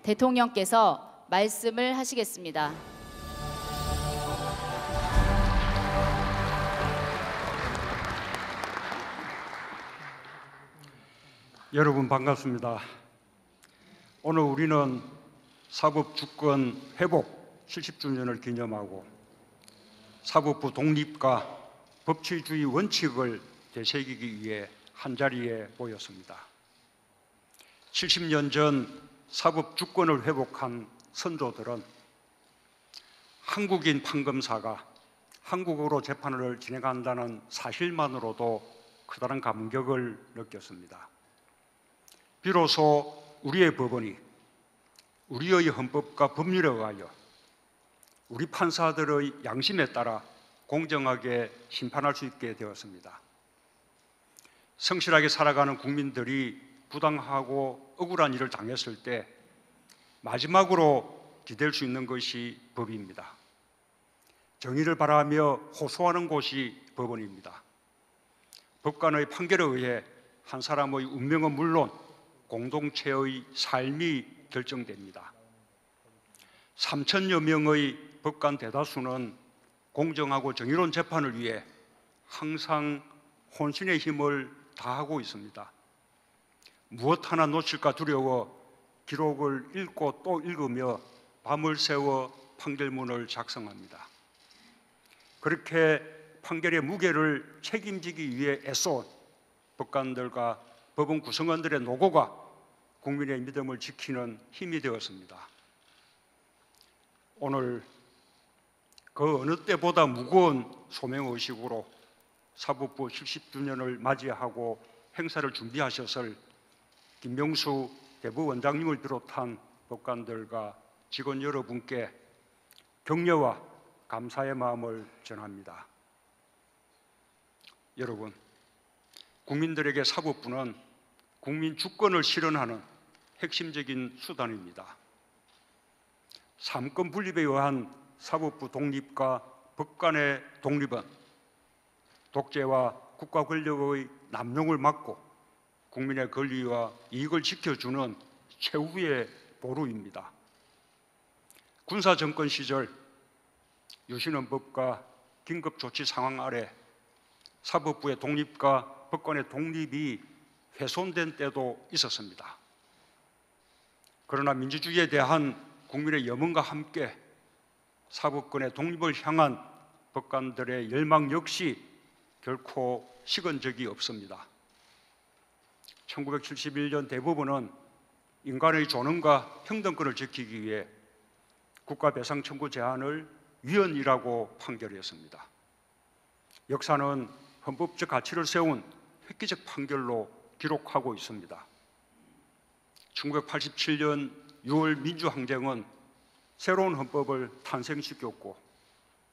대통령께서 말씀을 하시겠습니다. 여러분 반갑습니다. 오늘 우리는 사법 주권 회복 70주년을 기념하고 사법부 독립과 법치주의 원칙을 되새기기 위해 한자리에 모였습니다. 70년 전 사법 주권을 회복한 선조들은 한국인 판검사가 한국어로 재판을 진행한다는 사실만으로도 커다란 감격을 느꼈습니다. 비로소 우리의 법원이 우리의 헌법과 법률에 의하여 우리 판사들의 양심에 따라 공정하게 심판할 수 있게 되었습니다. 성실하게 살아가는 국민들이 부당하고 억울한 일을 당했을 때 마지막으로 기댈 수 있는 것이 법입니다. 정의를 바라며 호소하는 곳이 법원입니다. 법관의 판결에 의해 한 사람의 운명은 물론 공동체의 삶이 결정됩니다. 3천여 명의 법관 대다수는 공정하고 정의로운 재판을 위해 항상 혼신의 힘을 다하고 있습니다. 무엇 하나 놓칠까 두려워 기록을 읽고 또 읽으며 밤을 새워 판결문을 작성합니다. 그렇게 판결의 무게를 책임지기 위해 애써온 법관들과 법원 구성원들의 노고가 국민의 믿음을 지키는 힘이 되었습니다. 오늘 그 어느 때보다 무거운 소명의식으로 사법부 70주년을 맞이하고 행사를 준비하셨을 김명수 대법원장님을 비롯한 법관들과 직원 여러분께 격려와 감사의 마음을 전합니다. 여러분, 국민들에게 사법부는 국민 주권을 실현하는 핵심적인 수단입니다. 삼권 분립에 의한 사법부 독립과 법관의 독립은 독재와 국가 권력의 남용을 막고 국민의 권리와 이익을 지켜주는 최후의 보루입니다. 군사정권 시절 유신헌법과 긴급조치 상황 아래 사법부의 독립과 법관의 독립이 훼손된 때도 있었습니다. 그러나 민주주의에 대한 국민의 염원과 함께 사법권의 독립을 향한 법관들의 열망 역시 결코 식은 적이 없습니다. 1971년 대법원은 인간의 존엄과 평등권을 지키기 위해 국가배상 청구 제한을 위헌이라고 판결했습니다. 역사는 헌법적 가치를 세운 획기적 판결로 기록하고 있습니다. 1987년 6월 민주항쟁은 새로운 헌법을 탄생시켰고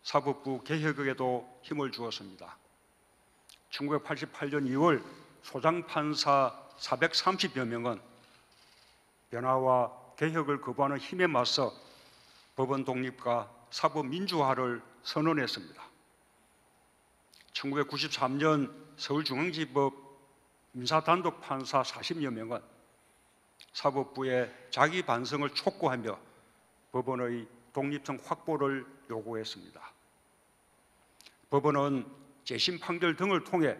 사법부 개혁에도 힘을 주었습니다. 1988년 2월 소장판사 430여 명은 변화와 개혁을 거부하는 힘에 맞서 법원 독립과 사법 민주화를 선언했습니다. 1993년 서울중앙지법 민사단독판사 40여 명은 사법부의 자기 반성을 촉구하며 법원의 독립성 확보를 요구했습니다. 법원은 재심 판결 등을 통해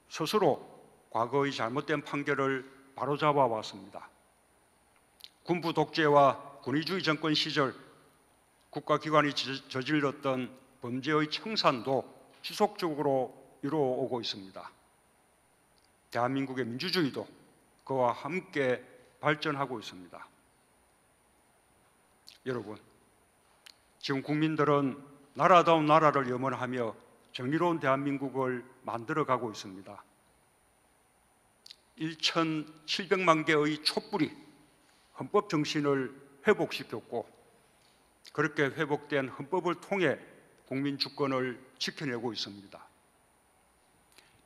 스스로 과거의 잘못된 판결을 바로잡아 왔습니다. 군부 독재와 군의주의 정권 시절 국가기관이 저질렀던 범죄의 청산도 지속적으로 이루어오고 있습니다. 대한민국의 민주주의도 그와 함께 발전하고 있습니다. 여러분, 지금 국민들은 나라다운 나라를 염원하며 정의로운 대한민국을 만들어가고 있습니다. 1,700만 개의 촛불이 헌법 정신을 회복시켰고 그렇게 회복된 헌법을 통해 국민 주권을 지켜내고 있습니다.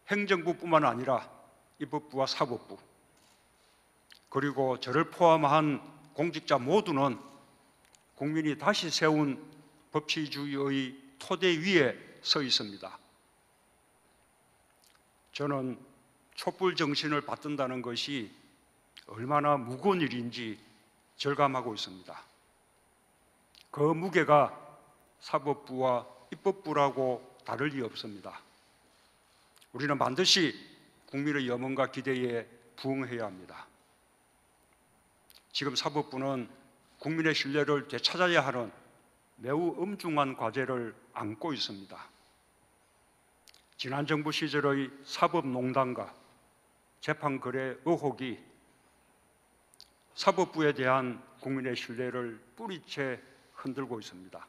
행정부뿐만 아니라 입법부와 사법부 그리고 저를 포함한 공직자 모두는 국민이 다시 세운 법치주의의 토대 위에 서 있습니다. 저는 촛불 정신을 받든다는 것이 얼마나 무거운 일인지 절감하고 있습니다. 그 무게가 사법부와 입법부라고 다를 리 없습니다. 우리는 반드시 국민의 염원과 기대에 부응해야 합니다. 지금 사법부는 국민의 신뢰를 되찾아야 하는 매우 엄중한 과제를 안고 있습니다. 지난 정부 시절의 사법농단과 재판거래 의혹이 사법부에 대한 국민의 신뢰를 뿌리째 흔들고 있습니다.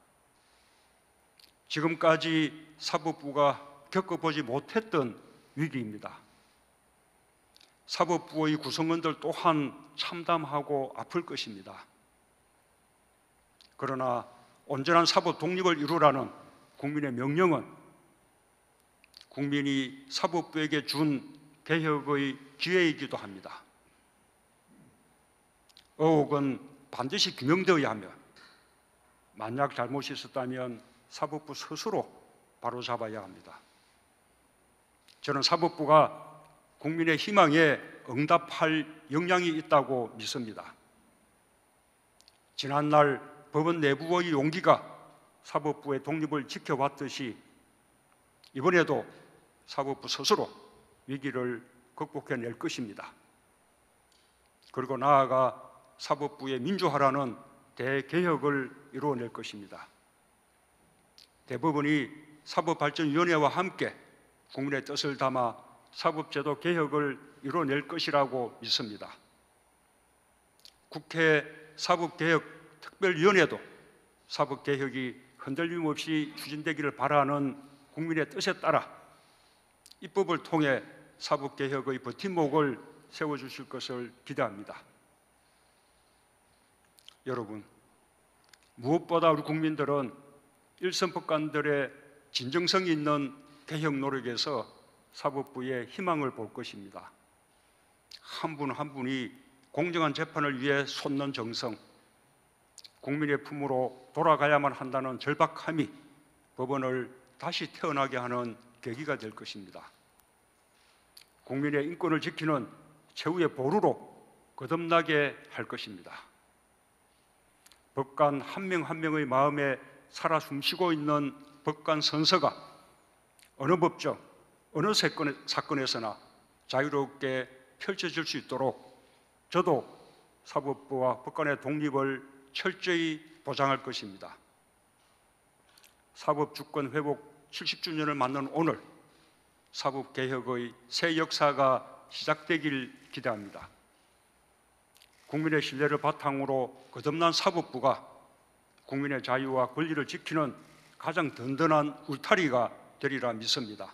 지금까지 사법부가 겪어보지 못했던 위기입니다. 사법부의 구성원들 또한 참담하고 아플 것입니다. 그러나 온전한 사법 독립을 이루라는 국민의 명령은 국민이 사법부에게 준 개혁의 기회이기도 합니다. 의혹은 반드시 규명되어야 하며 만약 잘못이 있었다면 사법부 스스로 바로잡아야 합니다. 저는 사법부가 국민의 희망에 응답할 역량이 있다고 믿습니다. 지난날 법원 내부의 용기가 사법부의 독립을 지켜왔듯이 이번에도 사법부 스스로 위기를 극복해낼 것입니다. 그리고 나아가 사법부의 민주화라는 대개혁을 이루어낼 것입니다. 대법원이 사법발전위원회와 함께 국민의 뜻을 담아 사법제도 개혁을 이루어낼 것이라고 믿습니다. 국회 사법개혁특별위원회도 사법개혁이 흔들림 없이 추진되기를 바라는 국민의 뜻에 따라 입법을 통해 사법개혁의 버팀목을 세워주실 것을 기대합니다. 여러분, 무엇보다 우리 국민들은 일선 법관들의 진정성 있는 개혁 노력에서 사법부의 희망을 볼 것입니다. 한 분 한 분이 공정한 재판을 위해 솟는 정성, 국민의 품으로 돌아가야만 한다는 절박함이 법원을 다시 태어나게 하는 계기가 될 것입니다. 국민의 인권을 지키는 최후의 보루로 거듭나게 할 것입니다. 법관 한 명 한 명의 마음에 살아 숨쉬고 있는 법관 선서가 어느 법정, 어느 사건에서나 자유롭게 펼쳐질 수 있도록 저도 사법부와 법관의 독립을 철저히 보장할 것입니다. 사법주권 회복 70주년을 맞는 오늘, 사법개혁의 새 역사가 시작되길 기대합니다. 국민의 신뢰를 바탕으로 거듭난 사법부가 국민의 자유와 권리를 지키는 가장 든든한 울타리가 되리라 믿습니다.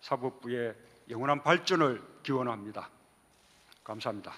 사법부의 영원한 발전을 기원합니다. 감사합니다.